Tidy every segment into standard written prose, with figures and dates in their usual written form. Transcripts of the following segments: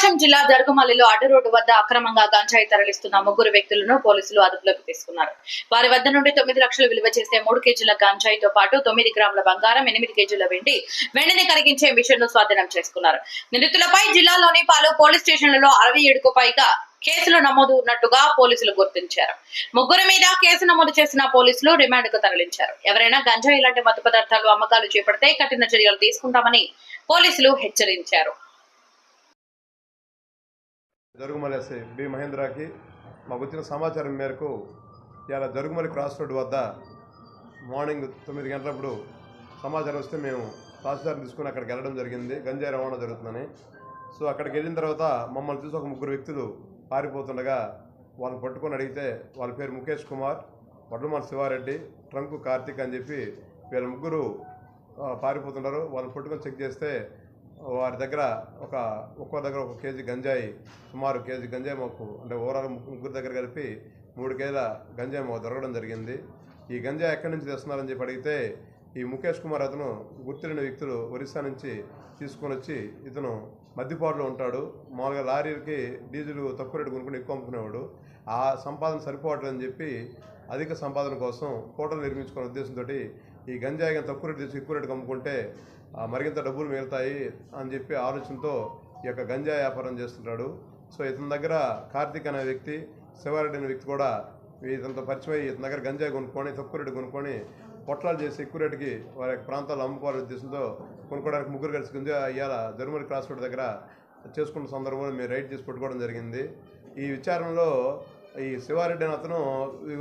ప్రకాశం జిల్లా దర్గమల్లిలో అడ్డు రోడ్డు వద్ద అక్రమంగా గంజాయి తరలిస్తున్న ముగ్గురు వ్యక్తులను పోలీసులు అదుపులోకి తీసుకున్నారు. వారి వద్ద నుండి 9 లక్షలు విలువ చేసే 3 కేజీల గంజాయితో పాటు 9 గ్రాముల బంగారం, 8 కేజీల వెండిని కరిగించే మిషన్ ను స్వాధీనం చేసుకున్నారు. నిందితులపై జిల్లాలోని పలు పోలీస్ స్టేషన్లలో 67కు పైగా కేసులు నమోదు ఉన్నట్టుగా పోలీసులు గుర్తించారు. ముగ్గురు మీద కేసు నమోదు చేసిన పోలీసులు రిమాండ్ కు తరలించారు. ఎవరైనా గంజాయి లాంటి మత్తు పదార్థాలు అమ్మకాలు చేపడితే కఠిన చర్యలు తీసుకుంటామని పోలీసులు హెచ్చరించారు. జరుగుమల్లి ఎస్ఐ బి మహేంద్రకి మాకు వచ్చిన సమాచారం మేరకు ఇలా జరుగుమల్లి క్రాస్ రోడ్ వద్ద మార్నింగ్ 9 గంటలప్పుడు సమాచారం వస్తే మేము తహసీల్దార్ని తీసుకుని అక్కడికి వెళ్ళడం జరిగింది. గంజాయి రవాణా జరుగుతుందని. సో అక్కడికి వెళ్ళిన తర్వాత మమ్మల్ని చూసి ఒక ముగ్గురు వ్యక్తులు పారిపోతుండగా వాళ్ళని పట్టుకొని అడిగితే వాళ్ళ పేరు ముఖేష్ కుమార్, వడ్లమాన శివారెడ్డి, ట్రంకు కార్తిక్ అని చెప్పి వీళ్ళ ముగ్గురు పారిపోతున్నారు. వాళ్ళని పట్టుకొని చెక్ చేస్తే వారి దగ్గర ఒక్కో దగ్గర 1 కేజీ గంజాయి, సుమారు కేజీ గంజాయి మొక్కు, అంటే ఓవరాల్ ముగ్గురు దగ్గర కలిపి 3 కేజీల గంజాయి మొక్క దొరకడం జరిగింది. ఈ గంజాయి ఎక్కడి నుంచి తెస్తున్నారని చెప్పి అడిగితే ఈ ముఖేష్ కుమార్ అతను గుర్తిన వ్యక్తులు ఒరిస్సా నుంచి తీసుకొని వచ్చి ఇతను మద్దిపాడులో ఉంటాడు. మామూలుగా లారీలకి డీజిల్ తక్కువ రేటు కొనుక్కుని ఎక్కువ అమ్ముకునేవాడు. ఆ సంపాదన సరిపోవట్లేదని చెప్పి అధిక సంపాదన కోసం హోటల్ నిర్మించుకునే ఉద్దేశంతో ఈ గంజాయి తక్కువ రేటు తెచ్చి ఎక్కువ రేటుకి అమ్ముకుంటే మరింత డబ్బులు మిగులుతాయి అని చెప్పి ఆలోచనతో ఈ యొక్క గంజాయి వ్యాపారం చేస్తుంటాడు. సో ఇతని దగ్గర కార్తిక్ అనే వ్యక్తి, శివారెడ్డి అనే వ్యక్తి కూడా ఇతనితో పరిచయం ఇతని దగ్గర గంజాయి కొనుక్కొని తక్కువ రేటు కొనుక్కొని పొట్లాలు చేసి ఎక్కువ రేటుకి వారి ప్రాంతాల్లో అమ్ముకోవాలనే ఉద్దేశంతో కొనుక్కోవడానికి ముగ్గురు కలిసి గంజాయి ఇవాళ జరుగుమల్లి క్రాస్ రోడ్ దగ్గర చేసుకున్న సందర్భంలో మేము రైడ్ చేసి పట్టుకోవడం జరిగింది. ఈ విచారణలో ఈ శివారెడ్డి అని అతను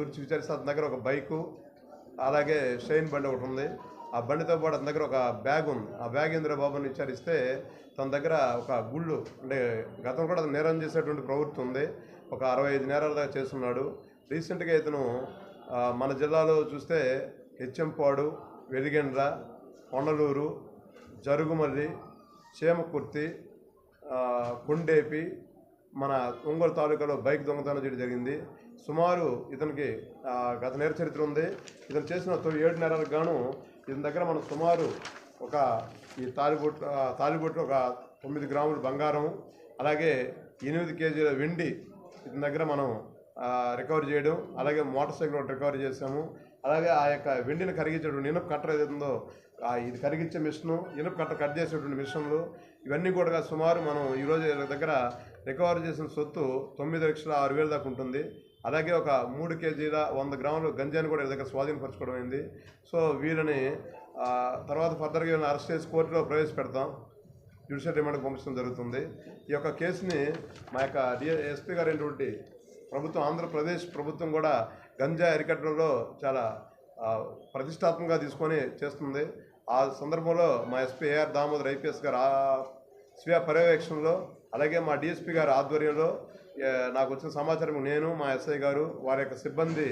గురించి విచారిస్తే అతని దగ్గర ఒక బైకు, అలాగే షైన్ బండి ఒకటి ఉంది. ఆ బండితో పాటు అతని దగ్గర ఒక బ్యాగ్ ఉంది. ఆ బ్యాగ్ ఇంద్ర బాబుని విచారిస్తే తన దగ్గర ఒక గుళ్ళు, అంటే గతం కూడా అతను నేరం చేసేటువంటి ప్రవృత్తి ఉంది. ఒక 65 నేరాల దాకా చేస్తున్నాడు. రీసెంట్గా ఇతను మన జిల్లాలో చూస్తే హెచ్చెంపాడు, వెలిగెండ్ర, కొండలూరు, జరుగుమల్లి, చేమకుర్తి, కొండేపి, మన ఒంగోలు తాలూకాలో బైక్ దొంగతనం చేయడం జరిగింది. సుమారు ఇతనికి గత నేర చరిత్ర ఉంది. ఇతను చేసిన 7 నేరాలకు గాను ఇతని దగ్గర మనం సుమారు ఈ తాలిబొట్లు ఒక 9 గ్రాముల బంగారం, అలాగే 8 కేజీల వెండి ఇతని దగ్గర మనం రికవరీ చేయడం, అలాగే మోటార్ సైకిల్ ఒకటి రికవరీ చేసాము. అలాగే ఆ యొక్క వెండిని కరిగించేటువంటి ఇనుప కట్టర్ ఏదైతుందో ఇది కరిగించే మిషను, ఇనుప కట్టర్ కట్ చేసేటువంటి మిషన్లు, ఇవన్నీ కూడా సుమారు మనం ఈరోజు దగ్గర రికవరీ చేసిన సొత్తు 9,06,000 దాకా ఉంటుంది. అలాగే ఒక 3 కేజీల 100 గ్రాములు గంజాయిని కూడా దగ్గర స్వాధీనపరచుకోవడం అయింది. సో వీళ్ళని తర్వాత ఫర్దర్గా వీళ్ళని అరెస్ట్ చేసి కోర్టులో ప్రవేశపెడతాం, జ్యుడిషియల్ రిమాండ్కి పంపించడం జరుగుతుంది. ఈ యొక్క కేసుని మా యొక్క ఎస్పీ గారు అయినటువంటి ప్రభుత్వం, ఆంధ్రప్రదేశ్ ప్రభుత్వం కూడా గంజాయి అరికట్టడంలో చాలా ప్రతిష్టాత్మకంగా తీసుకొని చేస్తుంది. ఆ సందర్భంలో మా ఎస్పీ ఏఆర్ దామోదర్ ఐపీఎస్ గారు స్వీయ పర్యవేక్షణలో, అలాగే మా డిఎస్పీ గారి ఆధ్వర్యంలో నాకు వచ్చిన సమాచారం నేను, మా ఎస్ఐ గారు, వారి యొక్క సిబ్బంది